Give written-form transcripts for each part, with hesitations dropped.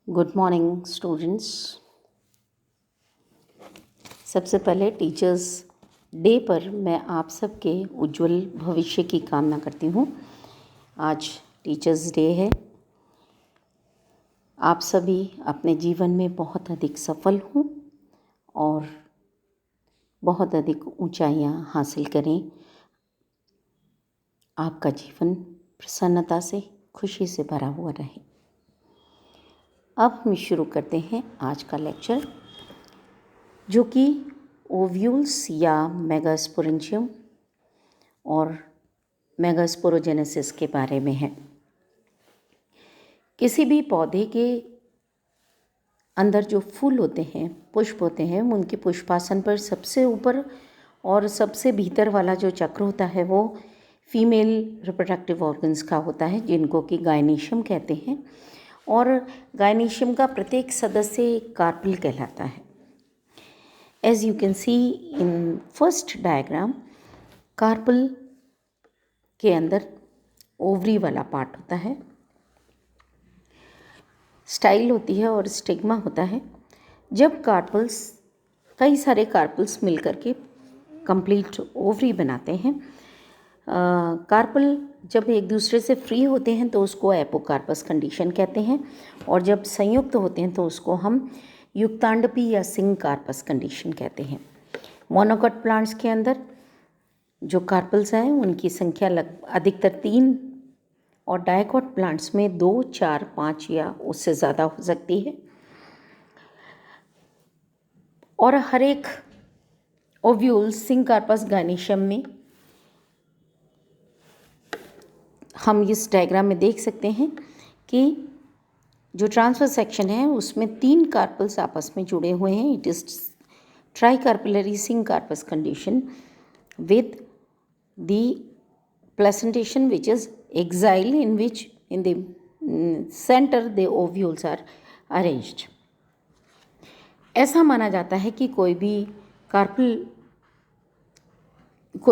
Good morning students. सबसे पहले teachers day पर मैं आप सबके उज्जवल भविष्य की कामना करती हूँ। आज टीचर्स डे है। आप सभी अपने जीवन में बहुत अधिक सफल हों और बहुत अधिक ऊंचाइयाँ हासिल करें। आपका जीवन प्रसन्नता से, खुशी से भरा हुआ रहे। अब हम शुरू करते हैं आज का लेक्चर, जो कि ओव्यूल्स या मेगास्पोरेंशियम और मेगास्पोरोजेनेसिस के बारे में है। किसी भी पौधे के अंदर जो फूल होते हैं, पुष्प होते हैं, उनके पुष्पासन पर सबसे ऊपर और सबसे भीतर वाला जो चक्र होता है वो फीमेल रिप्रोडक्टिव ऑर्गन्स का होता है, जिनको कि गायनीशियम कहते हैं। और गायनीशियम का प्रत्येक सदस्य एक कार्पेल कहलाता है। As you can see in first diagram, carpel के अंदर ओवरी वाला पार्ट होता है, स्टाइल होती है और स्टिग्मा होता है। जब कार्पल्स, कई सारे कार्पल्स मिलकर के कंप्लीट ओवरी बनाते हैं। कार्पल जब एक दूसरे से फ्री होते हैं तो उसको एपोकार्पस कंडीशन कहते हैं, और जब संयुक्त होते हैं तो उसको हम युक्तांडपी या सिंकार्पस कंडीशन कहते हैं। मोनोकॉट प्लांट्स के अंदर जो कार्पल्स हैं उनकी संख्या अधिकतर 3 और डायकॉट प्लांट्स में 2, 4, 5 या उससे ज़्यादा हो सकती है। और हर एक ओव्यूल सिंकार्पस गायनीशियम में हम इस डायग्राम में देख सकते हैं कि जो ट्रांसफर सेक्शन है उसमें 3 कार्पल्स आपस में जुड़े हुए हैं। It is tricarpellary syncarpous condition with the placentation which is axile, in which in the center the ovules are arranged। ऐसा माना जाता है कि कोई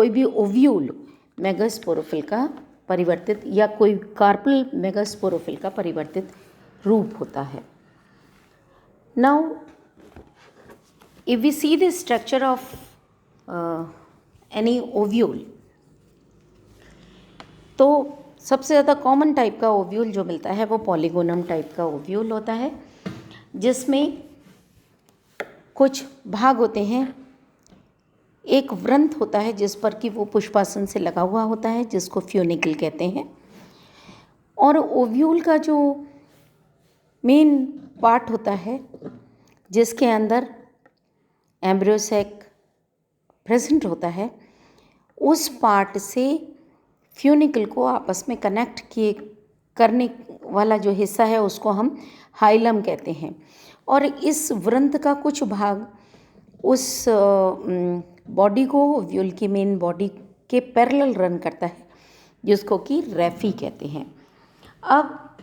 भी ओव्यूल मेगास्पोरोफिल का परिवर्तित या कोई कार्पेल मेगास्पोरोफिल का परिवर्तित रूप होता है। Now if we see the structure of any ovule, तो सबसे ज़्यादा कॉमन टाइप का ओव्यूल जो मिलता है वो पॉलीगोनम टाइप का ओव्यूल होता है, जिसमें कुछ भाग होते हैं। एक वृंत होता है जिस पर कि वो पुष्पासन से लगा हुआ होता है, जिसको फ्यूनिकल कहते हैं। और ओव्यूल का जो मेन पार्ट होता है जिसके अंदर एम्ब्रियो सैक प्रेजेंट होता है, उस पार्ट से फ्यूनिकल को आपस में कनेक्ट करने वाला जो हिस्सा है उसको हम हाइलम कहते हैं। और इस वृंत का कुछ भाग उस बॉडी को, ओव्यूल की मेन बॉडी के पैरेलल रन करता है, जिसको कि रेफी कहते हैं। अब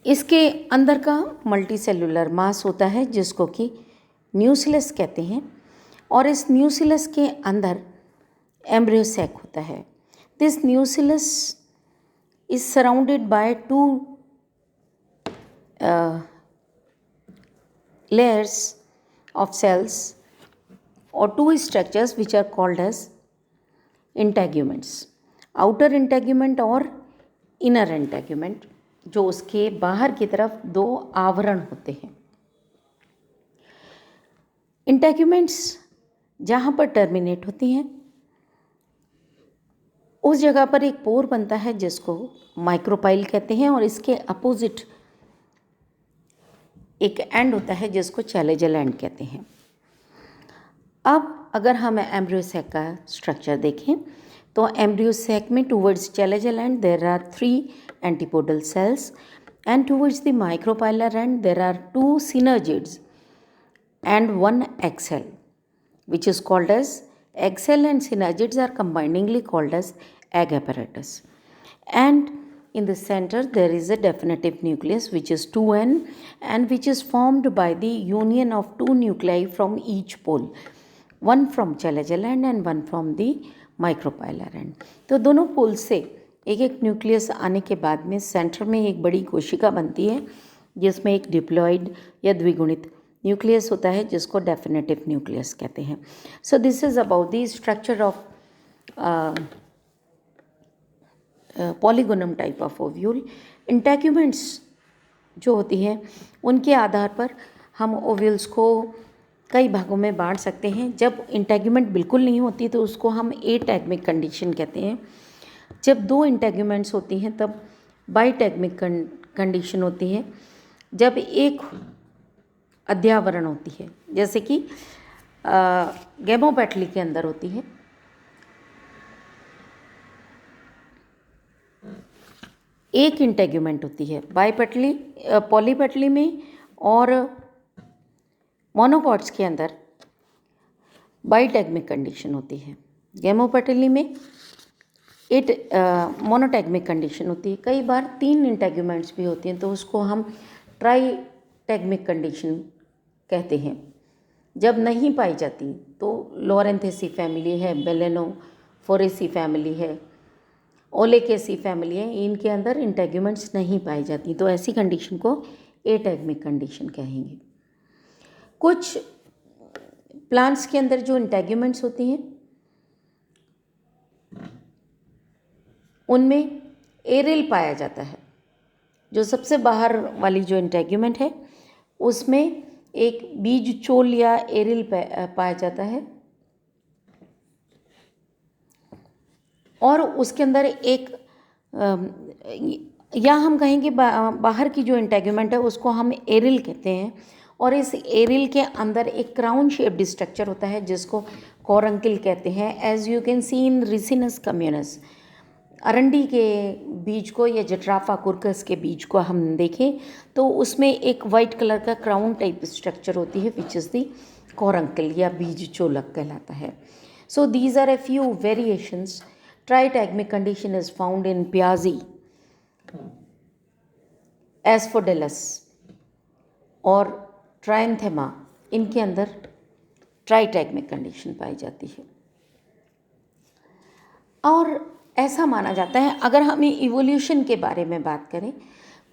इसके अंदर का मल्टीसेलुलर मास होता है जिसको कि न्यूक्लियस कहते हैं, और इस न्यूक्लियस के अंदर एम्ब्रियो सैक होता है। This nucleus is surrounded by 2 layers of cells or 2 structures which are called as integuments, outer integument और inner integument, जो उसके बाहर की तरफ 2 आवरण होते हैं। इंटेग्यूमेंट्स जहाँ पर टर्मिनेट होती हैं उस जगह पर एक पोर बनता है जिसको माइक्रोपाइल कहते हैं, और इसके अपोजिट एक एंड होता है जिसको चैलेजल एंड कहते हैं। अब अगर हम एम्ब्रियो सैक का स्ट्रक्चर देखें तो एम्ब्रियो सैक में towards chalazal end there are 3 antipodal cells, and towards the micropylar end there are 2 synergids and 1 egg cell, which is called as egg cell, and synergids are combiningly called as egg apparatus. And in the center there is a definitive nucleus which is 2n, and which is formed by the union of 2 nuclei from each pole, one from chalagial end and one from the micropylar end। तो दोनों पोल से एक एक nucleus आने के बाद में centre में एक बड़ी कोशिका बनती है जिसमें एक डिप्लॉइड या द्विगुणित न्यूक्लियस होता है जिसको डेफिनेटिव न्यूक्लियस कहते हैं। So this is about the structure of polygonum type of ovule. Integuments जो होती हैं उनके आधार पर हम ओव्यूल्स को कई भागों में बांट सकते हैं। जब इंटेग्यूमेंट बिल्कुल नहीं होती तो उसको हम एटैग्मिक कंडीशन कहते हैं। जब दो इंटेग्यूमेंट्स होती हैं तब बाइटैग्मिक कंडीशन होती है। जब एक अध्यावरण होती है, जैसे कि गैमोपेटली के अंदर होती है, एक इंटेग्यूमेंट होती है। बाइपेटली पॉलीपेटली में और मोनोकॉट्स के अंदर बाइटैग्मिक कंडीशन होती है। गैमोपेटली में मोनोटैग्मिक कंडीशन होती है। कई बार 3 इंटेग्यूमेंट्स भी होती हैं तो उसको हम ट्राईटैग्मिक कंडीशन कहते हैं। जब नहीं पाई जाती तो लोरेंथेसी फैमिली है, बेलेनोफोरेसी फैमिली है, ओलेकेसी फैमिली है, इनके अंदर इंटेग्यूमेंट्स नहीं पाई जाती तो ऐसी कंडीशन को एटैग्मिक कंडीशन कहेंगे। कुछ प्लांट्स के अंदर जो इंटेग्यूमेंट्स होती हैं उनमें एरिल पाया जाता है। जो सबसे बाहर वाली जो इंटेग्यूमेंट है उसमें एक बीज चोल या एरिल पाया जाता है और उसके अंदर एक या हम कहेंगे बाहर की जो इंटेग्यूमेंट है उसको हम एरिल कहते हैं और इस एरिल के अंदर एक क्राउन शेप्ड स्ट्रक्चर होता है जिसको कोरंकिल कहते हैं। As you can see in ricinus communis, अरंडी के बीज को या जट्राफा कुर्कस के बीज को हम देखें तो उसमें एक वाइट कलर का क्राउन टाइप स्ट्रक्चर होती है विच इज़ दी कोरंकिल या बीज चोलक कहलाता है। So these are a few variations. Tritegmic condition is found in प्याजी, एस्फोडेलस और ट्रायंथेमा, इनके अंदर ट्राईटैग्मिक कंडीशन पाई जाती है। और ऐसा माना जाता है, अगर हम इवोल्यूशन के बारे में बात करें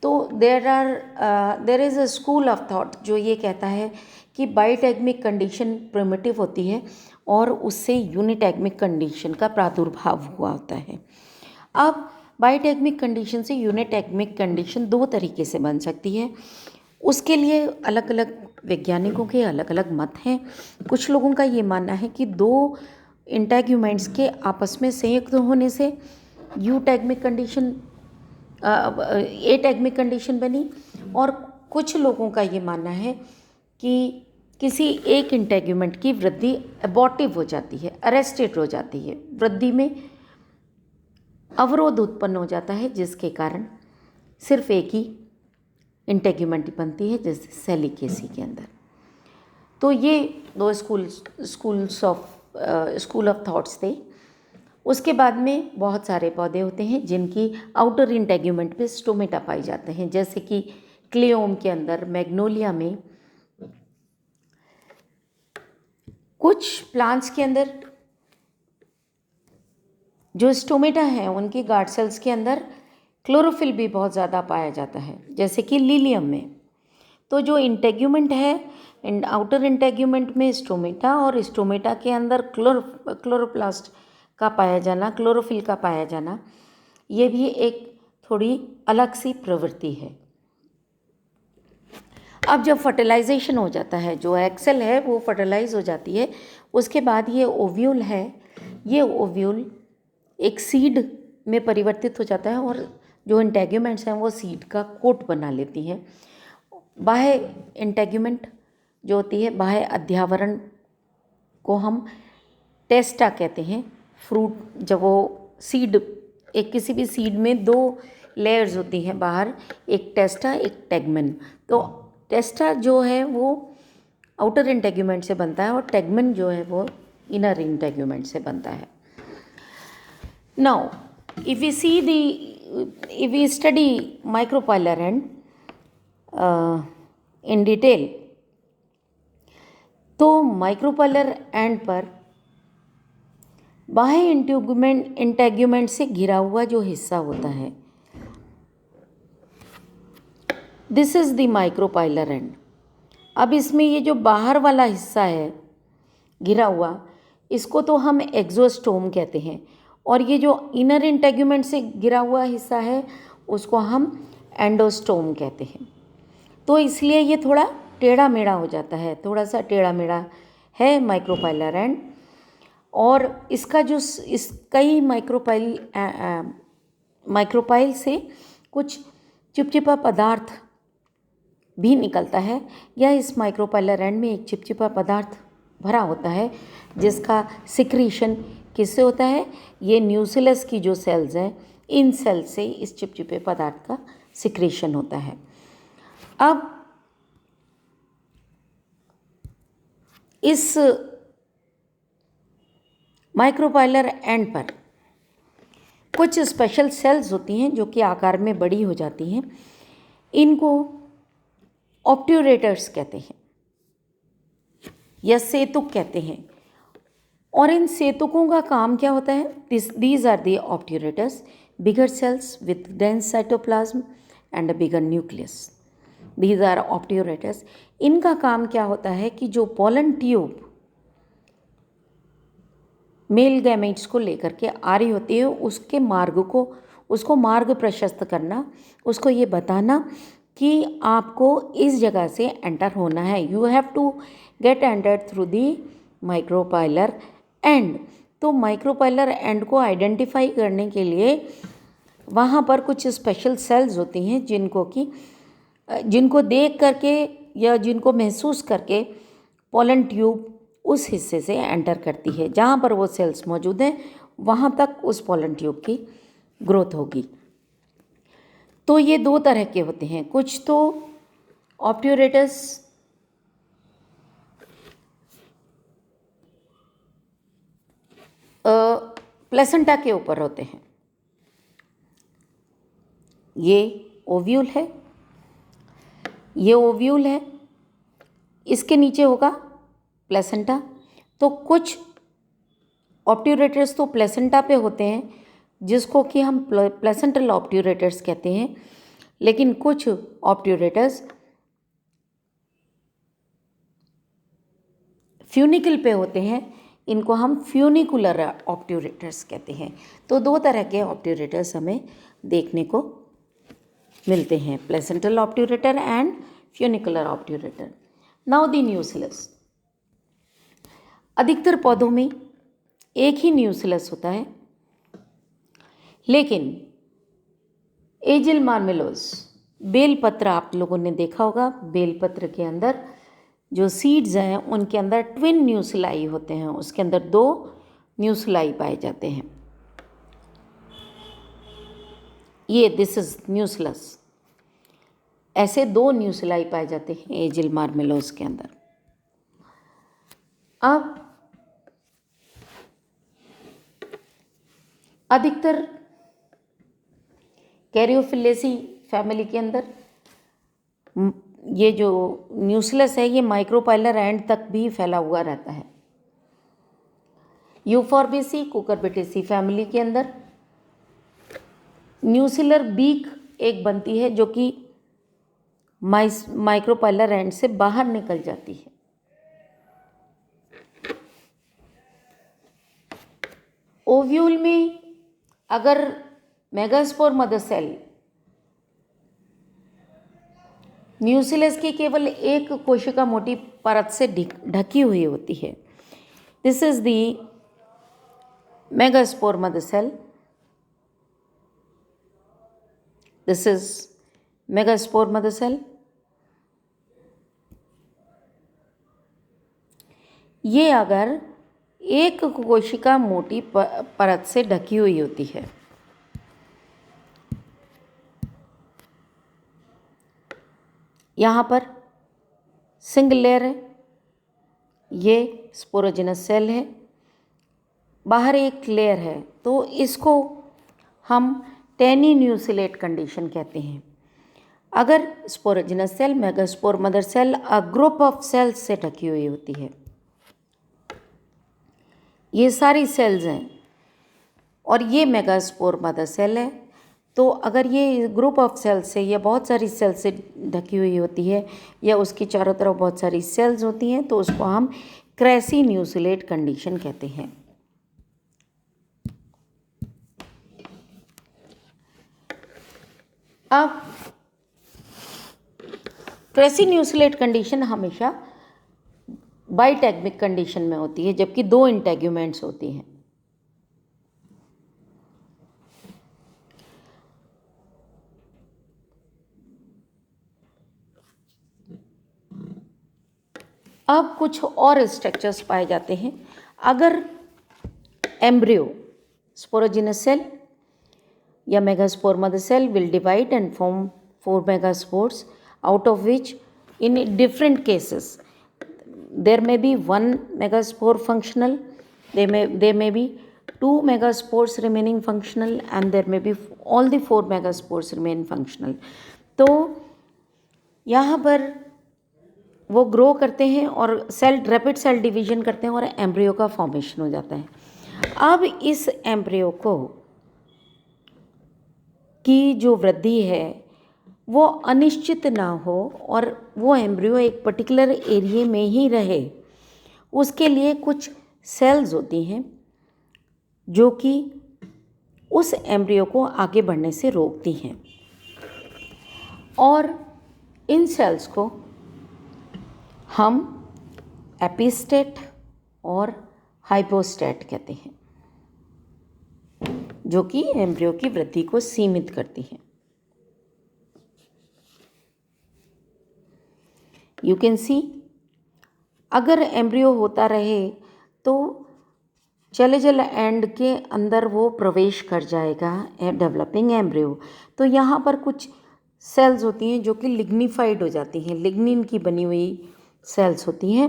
तो there is a school of thought जो ये कहता है कि बाइटैग्मिक कंडीशन प्रिमिटिव होती है और उससे यूनिटैग्मिक कंडीशन का प्रादुर्भाव हुआ होता है। अब बाइटैग्मिक कंडीशन से यूनिटैग्मिक कंडीशन 2 तरीके से बन सकती है। उसके लिए अलग अलग वैज्ञानिकों के अलग अलग मत हैं। कुछ लोगों का ये मानना है कि 2 इंटेग्यूमेंट्स के आपस में संयुक्त होने से यूटैग्मिक कंडीशन एटैग्मिक कंडीशन बनी और कुछ लोगों का ये मानना है कि किसी एक इंटेग्यूमेंट की वृद्धि एबॉर्टिव हो जाती है, अरेस्टेड हो जाती है, वृद्धि में अवरोध उत्पन्न हो जाता है जिसके कारण सिर्फ एक ही इंटेग्यूमेंट बनती है, जैसे सेलिकेसी के अंदर। तो ये 2 स्कूल ऑफ थॉट्स थे। उसके बाद में बहुत सारे पौधे होते हैं जिनकी आउटर इंटेग्यूमेंट पे स्टोमेटा पाए जाते हैं, जैसे कि क्लेओम के अंदर, मैग्नोलिया में। कुछ प्लांट्स के अंदर जो स्टोमेटा है उनके गार्ड सेल्स के अंदर क्लोरोफिल भी बहुत ज़्यादा पाया जाता है, जैसे कि लिलियम में। तो जो इंटेग्यूमेंट है, आउटर इंटेग्यूमेंट में स्टोमेटा और स्टोमेटा के अंदर क्लोरोप्लास्ट का पाया जाना, क्लोरोफिल का पाया जाना, ये भी एक थोड़ी अलग सी प्रवृत्ति है। अब जब फर्टिलाइजेशन हो जाता है, जो एक्सेल है वो फर्टिलाइज हो जाती है, उसके बाद ये ओव्यूल है, ये ओव्यूल एक सीड में परिवर्तित हो जाता है और जो इंटेग्यूमेंट्स हैं वो सीड का कोट बना लेती हैं। बाह्य इंटेग्यूमेंट जो होती है, बाह्य अध्यावरण को हम टेस्टा कहते हैं। फ्रूट, जब वो सीड, एक किसी भी सीड में 2 लेयर्स होती हैं बाहर, एक टेस्टा एक टेगमेन। तो टेस्टा जो है वो आउटर इंटेग्यूमेंट से बनता है और टेगमेन जो है वो इनर इंटेग्यूमेंट से बनता है। Now if we study micropylar end in detail, तो माइक्रोपाइलर एंड पर बाह्य इंटेग्यूमेंट से घिरा हुआ जो हिस्सा होता है this is the micropylar and. अब इसमें ये जो बाहर वाला हिस्सा है घिरा हुआ, इसको तो हम एक्सोस्टोम कहते हैं, और ये जो इनर इंटेग्यूमेंट से घिरा हुआ हिस्सा है उसको हम एंडोस्टोम कहते हैं। तो इसलिए ये थोड़ा टेढ़ा मेढ़ा हो जाता है, थोड़ा सा टेढ़ा मेढ़ा है माइक्रोपाइलर एंड। और इसका जो इस कई माइक्रोपाइल से कुछ चिपचिपा पदार्थ भी निकलता है, या इस माइक्रोपाइलर एंड में एक चिपचिपा पदार्थ भरा होता है जिसका सिक्रीशन किससे होता है, ये न्यूसिलस की जो सेल्स हैं इन सेल से इस चिपचिपे पदार्थ का सिक्रीशन होता है। अब इस माइक्रोपाइलर एंड पर कुछ स्पेशल सेल्स होती हैं जो कि आकार में बड़ी हो जाती हैं, इनको ऑब्ट्यूरेटर्स कहते हैं या सेतुक कहते हैं। और इन सेतुकों का काम क्या होता है, these are the obturators, bigger cells with dense cytoplasm and a bigger nucleus, these are obturators. इनका काम क्या होता है कि जो पोलन ट्यूब मेल गैमेट्स को लेकर के आ रही होती है उसके मार्ग को, उसको मार्ग प्रशस्त करना, उसको ये बताना कि आपको इस जगह से एंटर होना है, you have to get entered through the micropylar end. तो माइक्रोपाइलर एंड को आइडेंटिफाई करने के लिए वहाँ पर कुछ स्पेशल सेल्स होती हैं जिनको देख करके या जिनको महसूस करके पोलन ट्यूब उस हिस्से से एंटर करती है। जहाँ पर वो सेल्स मौजूद हैं वहाँ तक उस पोलन ट्यूब की ग्रोथ होगी। तो ये दो तरह के होते हैं, कुछ तो ऑब्ट्यूरेटर्स प्लेसेंटा के ऊपर होते हैं, ये ओव्यूल है, ये ओव्यूल है, इसके नीचे होगा प्लेसेंटा। तो कुछ ऑब्ट्यूरेटर्स तो प्लेसेंटा पे होते हैं जिसको कि हम प्लेसेंटल ऑब्ट्यूरेटर्स कहते हैं, लेकिन कुछ ऑब्ट्यूरेटर्स फ्यूनिकल पे होते हैं, इनको हम फ्यूनिकुलर ऑब्ट्यूरेटर्स कहते हैं। तो दो तरह के ऑब्ट्यूरेटर्स हमें देखने को मिलते हैं, placental obturator and funicular obturator. Now the न्यूसिलस। अधिकतर पौधों में एक ही न्यूसिलस होता है, लेकिन एजिल मार्मेलोस बेलपत्र आप लोगों ने देखा होगा, बेलपत्र के अंदर जो सीड्स हैं उनके अंदर ट्विन न्यूसिलाई होते हैं, उसके अंदर दो न्यूसिलाई पाए जाते हैं। ये दिस इज न्यूसिलस, ऐसे दो न्यूसिलाई पाए जाते हैं एजिल मार्मेलोस के अंदर। अब अधिकतर कैरियोफिलेसी फैमिली के अंदर ये जो न्यूसिलस है ये माइक्रोपाइलर एंड तक भी फैला हुआ रहता है। यूफॉर्बिएसी कुकुरबिटेसी फैमिली के अंदर न्यूसिलर बीक एक बनती है जो कि माइक्रोपाइलर एंड से बाहर निकल जाती है। ओव्यूल में अगर मेगास्पोर मदर सेल न्यूसिलस की केवल एक कोशिका मोटी परत से ढकी हुई होती है, this is the megaspore mother cell, this is megaspore mother cell. ये अगर एक कोशिका मोटी परत से ढकी हुई होती है, यहाँ पर सिंगल लेयर है, ये स्पोरोजिनस सेल है, बाहर एक लेयर है, तो इसको हम टेनी न्यूसिलेट कंडीशन कहते हैं। अगर sporogenous cell megaspore mother cell a group of cells से ढकी हुई होती है, ये सारी सेल्स हैं और ये मेगास्पोर मदर सेल है, तो अगर ये ग्रुप ऑफ सेल्स से या बहुत सारी सेल्स से ढकी हुई होती है या उसके चारों तरफ बहुत सारी सेल्स होती हैं तो उसको हम क्रेसी न्यूक्लिएट कंडीशन कहते हैं। अब क्रेसी न्यूक्लिएट कंडीशन हमेशा बाइटैगमिक कंडीशन में होती है, जबकि 2 इंटेग्यूमेंट्स होती हैं। अब कुछ और स्ट्रक्चर्स पाए जाते हैं। अगर एम्ब्रियो स्पोरोजिनस सेल या megaspore mother cell will divide and form 4 megaspores, out of which in different cases there may be 1 megaspore functional, there may be 2 megaspores remaining functional, and there may be all the 4 megaspores remain functional। तो यहाँ पर वो grow करते हैं और rapid cell division करते हैं और एम्ब्रियो का फॉर्मेशन हो जाता है। अब इस एम्ब्रियो की जो वृद्धि है वो अनिश्चित ना हो और वो एम्ब्रियो एक पर्टिकुलर एरिया में ही रहे, उसके लिए कुछ सेल्स होती हैं जो कि उस एम्ब्रियो को आगे बढ़ने से रोकती हैं, और इन सेल्स को हम एपिस्टेट और हाइपोस्टेट कहते हैं, जो कि एम्ब्रियो की वृद्धि को सीमित करती हैं। यू कैन सी, अगर एम्ब्रियो होता रहे तो चलेजल एंड के अंदर वो प्रवेश कर जाएगा डेवलपिंग एम्ब्रियो। तो यहाँ पर कुछ सेल्स होती हैं जो कि लिग्निफाइड हो जाती हैं, लिग्निन की बनी हुई सेल्स होती हैं।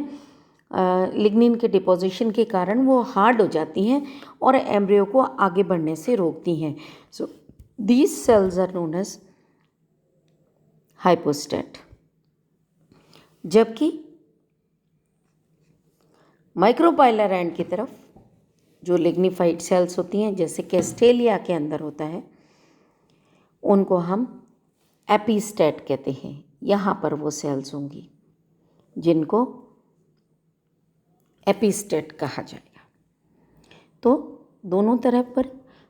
लिग्निन के डिपोजिशन के कारण वो हार्ड हो जाती हैं और एम्ब्रियो को आगे बढ़ने से रोकती हैं। So these cells are known as hypostase. जबकि माइक्रोपाइलर एंड की तरफ जो लिग्निफाइड सेल्स होती हैं, जैसे कैस्टेलिया के अंदर होता है, उनको हम एपिस्टेट कहते हैं। यहाँ पर वो सेल्स होंगी जिनको एपिस्टेट कहा जाएगा। तो दोनों तरफ पर,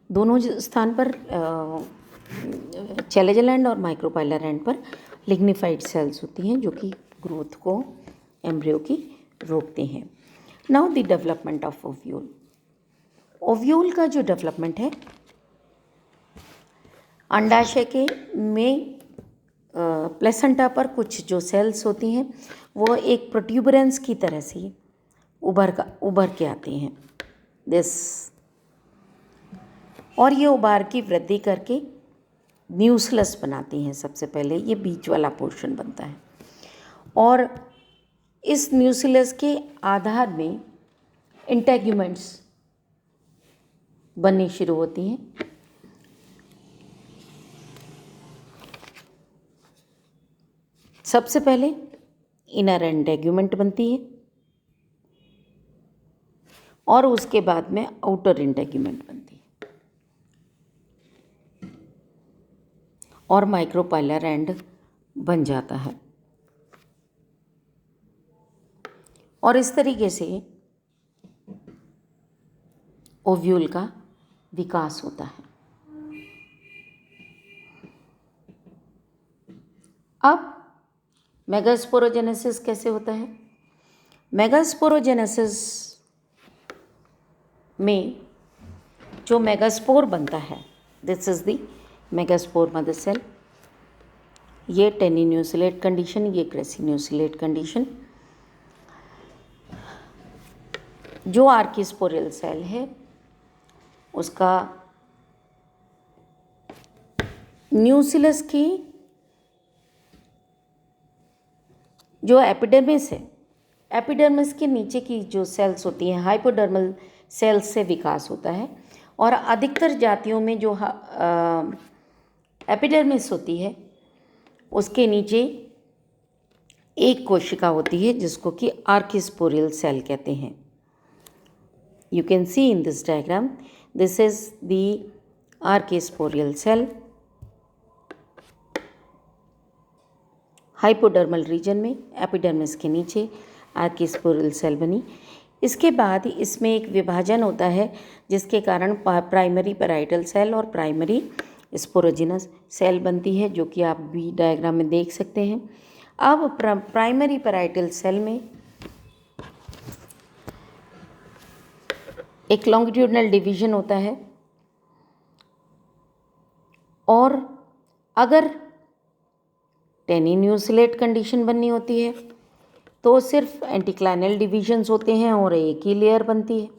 दोनों स्थान पर चैलेजल एंड और माइक्रोपाइलर एंड पर लिग्निफाइड सेल्स होती हैं जो कि ग्रोथ को एम्ब्रियो की रोकते हैं। Now the development of ovule. Ovule का जो डेवलपमेंट है, अंडाशय के में प्लेसेंटा पर कुछ जो सेल्स होती हैं वो एक प्रोट्यूबरेंस की तरह से उभर के आती हैं दिस, और ये उभार की वृद्धि करके न्यूक्लियस बनाती हैं। सबसे पहले ये बीच वाला पोर्शन बनता है और इस न्यूक्लियस के आधार में इंटेग्यूमेंट्स बननी शुरू होती हैं। सबसे पहले इनर इंटेग्यूमेंट बनती है और उसके बाद में आउटर इंटेग्यूमेंट बनती है और माइक्रोपाइलर एंड बन जाता है। और इस तरीके से ओव्यूल का विकास होता है। अब मेगास्पोरोजेनेसिस कैसे होता है? मेगास्पोरोजेनेसिस में जो मेगास्पोर बनता है, this is the megaspore mother cell. ये टेनिन्यूसिलेट कंडीशन, ये क्रेसिन्यूसिलेट कंडीशन। जो आर्किस्पोरियल सेल है उसका न्यूक्लियस की जो एपिडर्मिस है, एपिडर्मिस के नीचे की जो सेल्स होती हैं हाइपोडर्मल सेल्स से विकास होता है। और अधिकतर जातियों में जो एपिडर्मिस होती है उसके नीचे एक कोशिका होती है जिसको कि आर्किस्पोरियल सेल कहते हैं। You can see in this diagram, this is the archisporial cell hypodermal region में, एपिडर्मिस के नीचे आर्किस्पोरल सेल बनी। इसके बाद इसमें एक विभाजन होता है जिसके कारण प्राइमरी पैराइटल सेल और प्राइमरी स्पोरोजिनस सेल बनती है, जो कि आप भी डायग्राम में देख सकते हैं। अब प्राइमरी पैराइटल सेल में एक लॉन्गिट्यूडनल डिवीजन होता है, और अगर टेनिन्यूसिलेट कंडीशन बननी होती है तो सिर्फ एंटीक्लाइनल डिवीजन्स होते हैं और एक ही लेयर बनती है,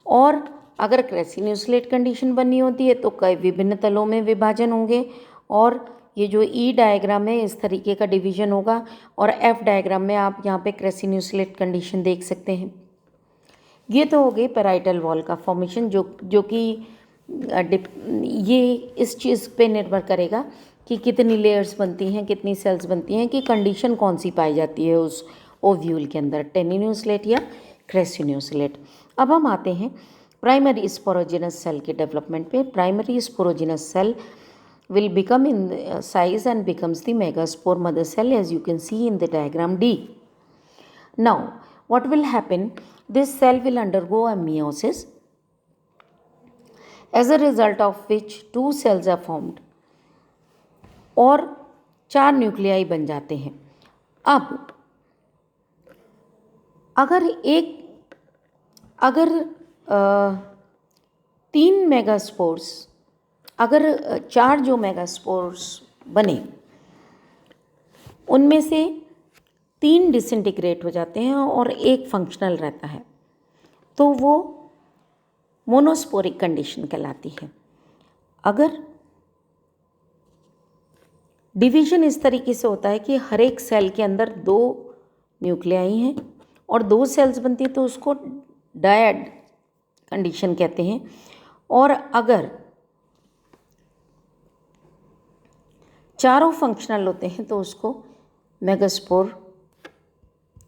और अगर क्रेसिन्यूसिलेट कंडीशन बननी होती है तो कई विभिन्न तलों में विभाजन होंगे, और ये जो ई डायग्राम है इस तरीके का डिवीजन होगा, और एफ डायग्राम में आप यहाँ पे क्रेसिन्यूसिलेट कंडीशन देख सकते हैं। ये तो हो गई पैराइटल वॉल का फॉर्मेशन, जो कि ये इस चीज़ पे निर्भर करेगा कि कितनी लेयर्स बनती हैं, कितनी सेल्स बनती हैं, कि कंडीशन कौन सी पाई जाती है उस ओव्यूल के अंदर, टेनिन्यूसिलेट या क्रेसिन्यूसिलेट। अब हम आते हैं प्राइमरी स्पोरोजिनस सेल के डेवलपमेंट पे। Primary sporogenous cell will become in size and becomes the megaspore mother cell, as you can see in the diagram D. Now what will happen, this cell will undergo a meiosis, as a result of which two cells are formed और 4 nuclei बन जाते हैं। अब अगर 3 megaspores, अगर 4 जो megaspores बने उनमें से 3 डिसइंटीग्रेट हो जाते हैं और एक फंक्शनल रहता है, तो वो मोनोस्पोरिक कंडीशन कहलाती है। अगर डिवीजन इस तरीके से होता है कि हर एक सेल के अंदर 2 न्यूक्लियाई हैं और 2 सेल्स बनती है तो उसको डायड कंडीशन कहते हैं, और अगर चारों फंक्शनल होते हैं तो उसको मेगास्पोर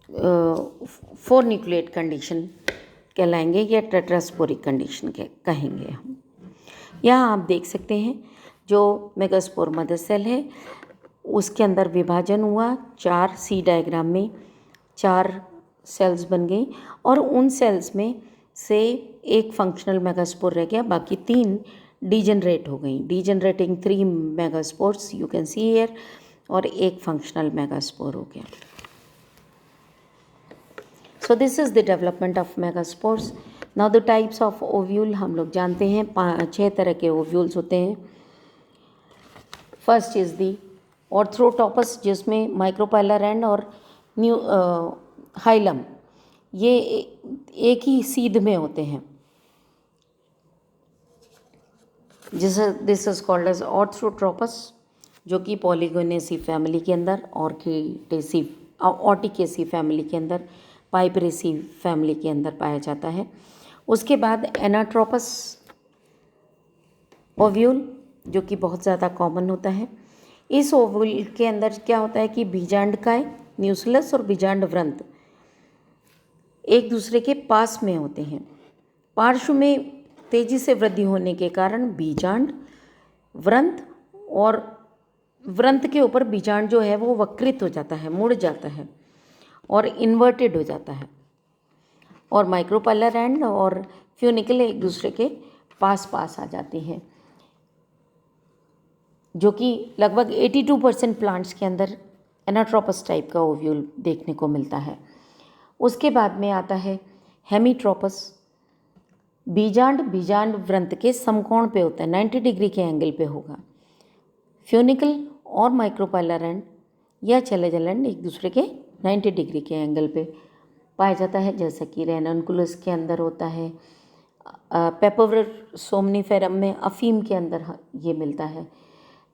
4 न्यूक्लिएट कंडीशन कहलाएंगे या टेट्रास्पोरिक कंडीशन कहेंगे हम। यहाँ आप देख सकते हैं जो मेगास्पोर मदर सेल है उसके अंदर विभाजन हुआ, 4 सी डायग्राम में 4 सेल्स बन गई, और उन सेल्स में से एक फंक्शनल मेगास्पोर रह गया, बाकी 3 डीजनरेट हो गई। डीजनरेटिंग 3 megaspores you can see here, और एक फंक्शनल मेगास्पोर हो गया। So this is the development of megaspores. Now the types of ovule हम लोग जानते हैं, 6 तरह के ओव्यूल्स होते हैं। फर्स्ट इज़ दी ऑर्थ्रोटॉपस, जिसमें माइक्रोपाइलर एंड और हाइलम ये एक ही सीध में होते हैं, जिसे दिस इज कॉल्ड एज ऑर्थ्रोट्रोपस, जो कि पॉलीगोनेसी फैमिली के अंदर, ऑर्टिकेसी फैमिली के अंदर, पाइपरेसी फैमिली के अंदर पाया जाता है। उसके बाद एनाट्रोपस ओव्यूल, जो कि बहुत ज़्यादा कॉमन होता है। इस ओव्यूल के अंदर क्या होता है कि बीजांडकाय न्यूक्लियस और बीजांड व्रंत एक दूसरे के पास में होते हैं। पार्श्व में तेजी से वृद्धि होने के कारण बीजांड व्रंत, और व्रंत के ऊपर बीजांड जो है वो वक्रित हो जाता है, मुड़ जाता है और इन्वर्टेड हो जाता है, और माइक्रोपाइलर एंड और फ्यूनिकल एक दूसरे के पास आ जाती हैं, जो कि लगभग 82% प्लांट्स के अंदर एनाट्रोपस टाइप का ओव्यूल देखने को मिलता है। उसके बाद में आता है हेमीट्रोपस। बीजांड व्रंत के समकोण पे होता है, 90 डिग्री के एंगल पे होगा। फ्यूनिकल और माइक्रोपाइलर एंड या चैलेजल एंड एक दूसरे के 90 डिग्री के एंगल पे पाया जाता है, जैसा कि रेननकुलस के अंदर होता है, पेपोवर सोमनीफेरम में अफीम के अंदर ये मिलता है।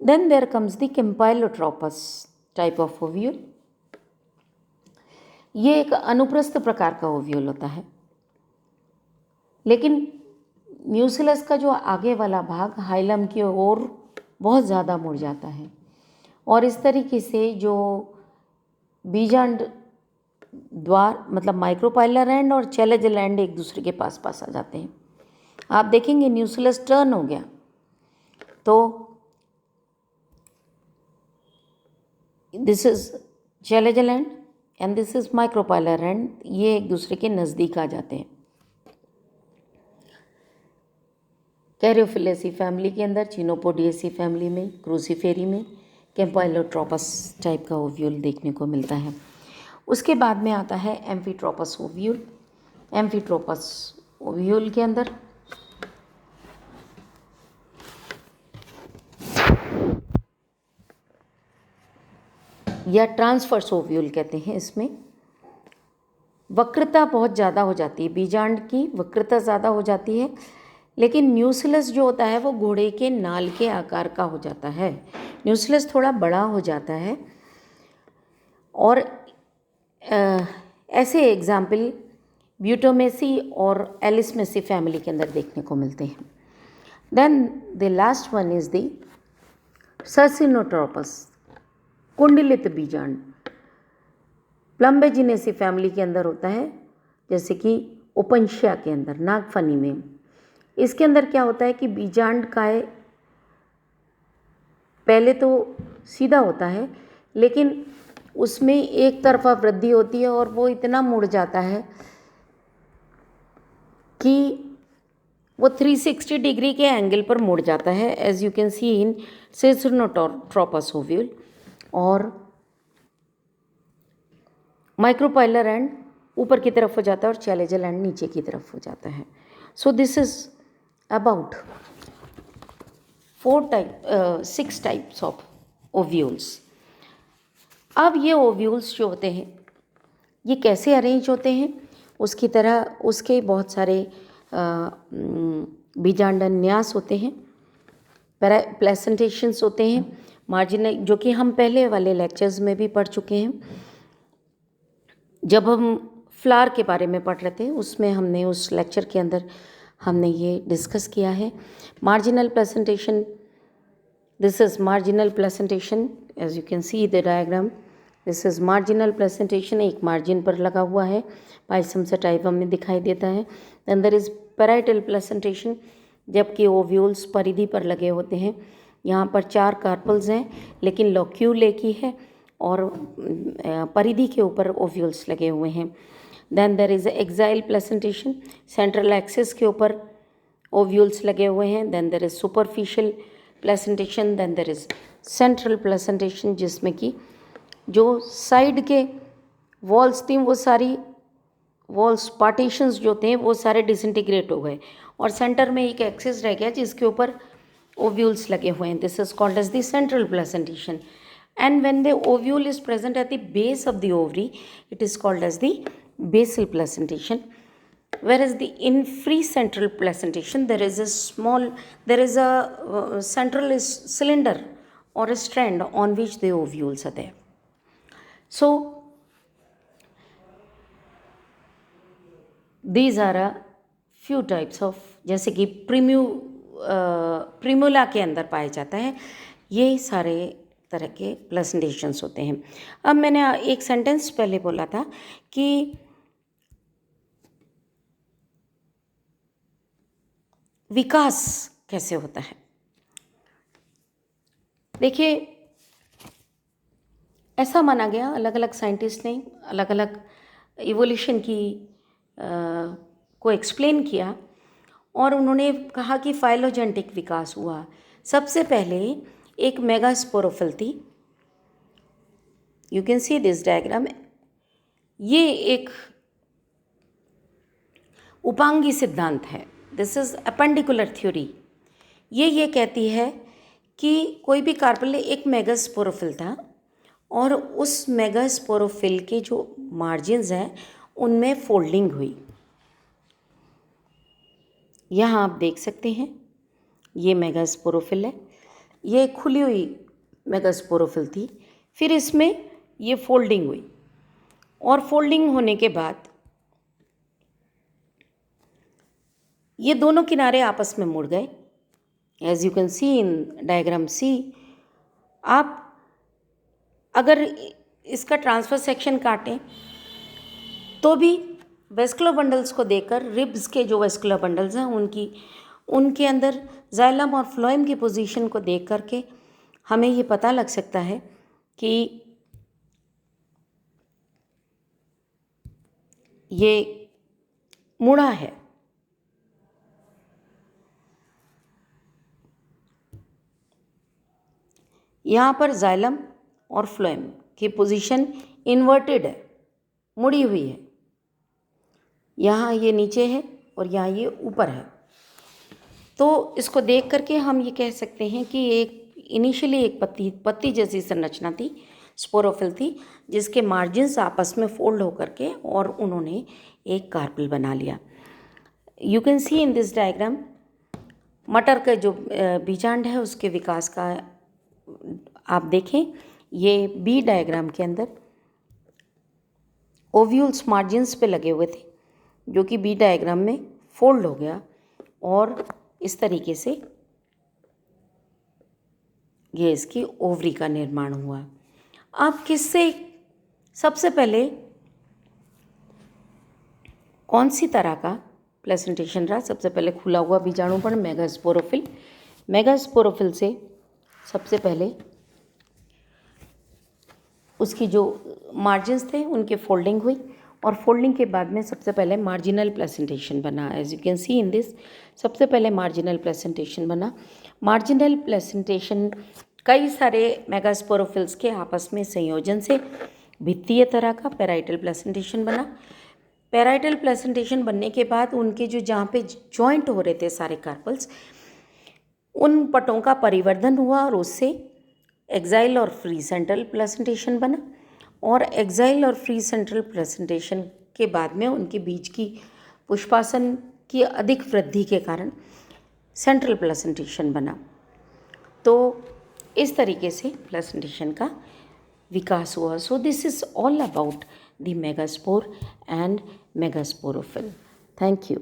Then there comes the campylotropous type of ovule. ये एक अनुप्रस्थ प्रकार का ओव्यूल होता है, लेकिन न्यूक्लियस का जो आगे वाला भाग हाइलम की ओर बहुत ज़्यादा मुड़ जाता है, और इस तरीके से जो बीजांड द्वार मतलब माइक्रोपाइलर एंड और चैलेजल एंड एक दूसरे के पास आ जाते हैं। आप देखेंगे न्यूक्लियस टर्न हो गया तो this is chalazal and this is micropylar and, ये एक दूसरे के नज़दीक आ जाते हैं। कैरियोफिलेसी फैमिली के अंदर, चिनोपोडिएसी फैमिली में, क्रूसीफेरी में कैम्पाइलोट्रोपस टाइप का ओव्यूल देखने को मिलता है। उसके बाद में आता है एम्फीट्रोपस ओव्यूल। एम्फीट्रोपस ओव्यूल के अंदर या ट्रांसफर्स ओव्यूल कहते हैं, इसमें वक्रता बहुत ज़्यादा हो जाती है, बीजांड की वक्रता ज़्यादा हो जाती है, लेकिन न्यूक्लियस जो होता है वो घोड़े के नाल के आकार का हो जाता है। न्यूक्लियस थोड़ा बड़ा हो जाता है। और ऐसे एग्जाम्पल ब्यूटोमेसी और एलिसमेसी फैमिली के अंदर देखने को मिलते हैं। Then the last one is the circinotropous, कुंडलित बीजांड। प्लम्बेजिनेसी फैमिली के अंदर होता है, जैसे कि ओपनशिया के अंदर, नागफनी में। इसके अंदर क्या होता है कि बीजांड काय पहले तो सीधा होता है, लेकिन उसमें एक तरफा वृद्धि होती है और वो इतना मुड़ जाता है कि वो 360 डिग्री के एंगल पर मुड़ जाता है, as you can see in circinotropous ovule. और माइक्रोपाइलर एंड ऊपर की तरफ हो जाता है और चैलेजल एंड नीचे की तरफ हो जाता है। So this is about 6 types of ovules. अब ये ओव्यूल्स जो होते हैं ये कैसे अरेंज होते हैं, उसकी तरह उसके बहुत सारे बीजांडन न्यास होते हैं, प्लेसेंटेशंस होते हैं, मार्जिनल, जो कि हम पहले वाले लेक्चर्स में भी पढ़ चुके हैं। जब हम फ्लावर के बारे में पढ़ रहे थे उसमें हमने, उस लेक्चर के अंदर हमने ये डिस्कस किया है। Marginal placentation, this is marginal placentation, as you can see the diagram, this is marginal placentation, एक मार्जिन पर लगा हुआ है, पाइसम से टाइप हमें दिखाई देता है। Then there is parietal placentation, जबकि ओव्यूल्स परिधि पर लगे होते हैं। यहाँ पर 4 कार्पल्स हैं, लेकिन लोक्यूल एक ही है और परिधि के ऊपर ओव्यूल्स लगे हुए हैं। Then there is axile placentation, central axis के ऊपर ओव्यूल्स लगे हुए हैं। Then there is superficial placentation, then there is central placentation, जिसमें कि जो साइड के वॉल्स थी वो सारी वॉल्स पार्टीशंस जो थे वो सारे डिसइंटीग्रेट हो गए और सेंटर में एक एक्सिस रह गया जिसके ऊपर ओव्यूल्स लगे हुए हैं। This is called as the central placentation. And when the ovule is present at the base of the ovary, it is called as the basal placentation. Whereas in free central placentation there is a central cylinder or a strand on which the ovules are there. So these are a few types of, जैसे कि Primula के अंदर पाया जाता है, ये सारे तरह के प्लेसेंटेशंस होते हैं। अब मैंने एक सेंटेंस पहले बोला था कि विकास कैसे होता है। देखिए, ऐसा माना गया, अलग अलग साइंटिस्ट ने अलग अलग इवोल्यूशन की को एक्सप्लेन किया और उन्होंने कहा कि फाइलोजेनेटिक विकास हुआ। सबसे पहले एक मेगास्पोरोफिल थी, you can see this diagram. ये एक उपांगी सिद्धांत है, दिस इज अपेंडिकुलर थ्योरी। ये कहती है कि कोई भी कार्पेल एक मेगास्पोरोफिल था और उस मेगास्पोरोफिल के जो मार्जिन्स हैं उनमें फोल्डिंग हुई। यहाँ आप देख सकते हैं ये मेगास्पोरोफिल है, ये खुली हुई मेगास्पोरोफिल थी, फिर इसमें ये फोल्डिंग हुई और फोल्डिंग होने के बाद ये दोनों किनारे आपस में मुड़ गए, as you can see in diagram see. आप अगर इसका ट्रांसफर सेक्शन काटें तो भी वेस्कुलर बंडल्स को देखकर, रिब्स के जो वेस्कुलर बंडल्स हैं उनके अंदर जाइलम और फ्लोएम की पोजीशन को देख करके हमें ये पता लग सकता है कि ये मुड़ा है। यहाँ पर जाइलम और फ्लोएम की पोजीशन इन्वर्टेड है, मुड़ी हुई है। यहाँ ये नीचे है और यहाँ ये ऊपर है। तो इसको देख करके हम ये कह सकते हैं कि एक इनिशियली एक पत्ती जैसी संरचना थी, स्पोरोफिल थी, जिसके मार्जिन्स आपस में फोल्ड होकर के और उन्होंने एक कार्पेल बना लिया। You can see in this diagram मटर का जो बीजांड है उसके विकास का आप देखें। ये बी डायग्राम के अंदर ओव्यूल्स मार्जिन्स पे लगे हुए थे, जो कि बी डायग्राम में फोल्ड हो गया और इस तरीके से ये इसकी ओवरी का निर्माण हुआ। अब किससे सबसे पहले कौन सी तरह का प्लेसेंटेशन रहा? सबसे पहले खुला हुआ बीजाणुपर्ण मेगास्पोरोफिल। मेगास्पोरोफिल से सबसे पहले उसकी जो मार्जिन्स थे उनके फोल्डिंग हुई और फोल्डिंग के बाद में सबसे पहले मार्जिनल प्लेसेंटेशन बना। As you can see in this, सबसे पहले मार्जिनल प्लेसेंटेशन बना। मार्जिनल प्लेसेंटेशन कई सारे मेगास्पोरोफिल्स के आपस में संयोजन से भित्तीय तरह का पेराइटल प्लेसेंटेशन बना। पेराइटल प्लेसेंटेशन बनने के बाद उनके जो जहाँ पे जॉइंट हो रहे थे सारे कार्पल्स, उन पटों का परिवर्धन हुआ और उससे एक्साइल और फ्री सेंट्रल प्लेसेंटेशन बना। और एक्साइल और फ्री सेंट्रल प्लेसेंटेशन के बाद में उनके बीच की पुष्पासन की अधिक वृद्धि के कारण सेंट्रल प्लेसेंटेशन बना। तो इस तरीके से प्लेसेंटेशन का विकास हुआ। So this is all about the megaspore and megasporophyll. Thank you.